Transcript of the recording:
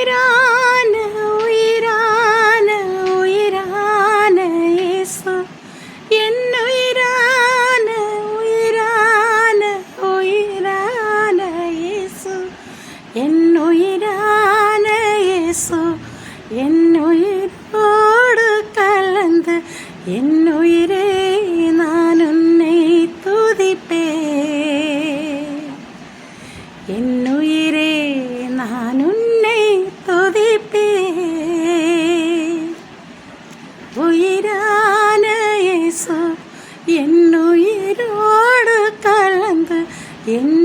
உயிரான உயிரான உயிரான இயேசு என் உயிரான உயிரான உயிரான இயேசு என் உயிரான இயேசு என் உயிரோடு கலந்து என் உயிரே நான் உன்னை துதிப்பேன் என் உயிரே நான் உன்னை துதிப்பேன் உயிரான இயேசு என் உயிரோடு கலந்து என்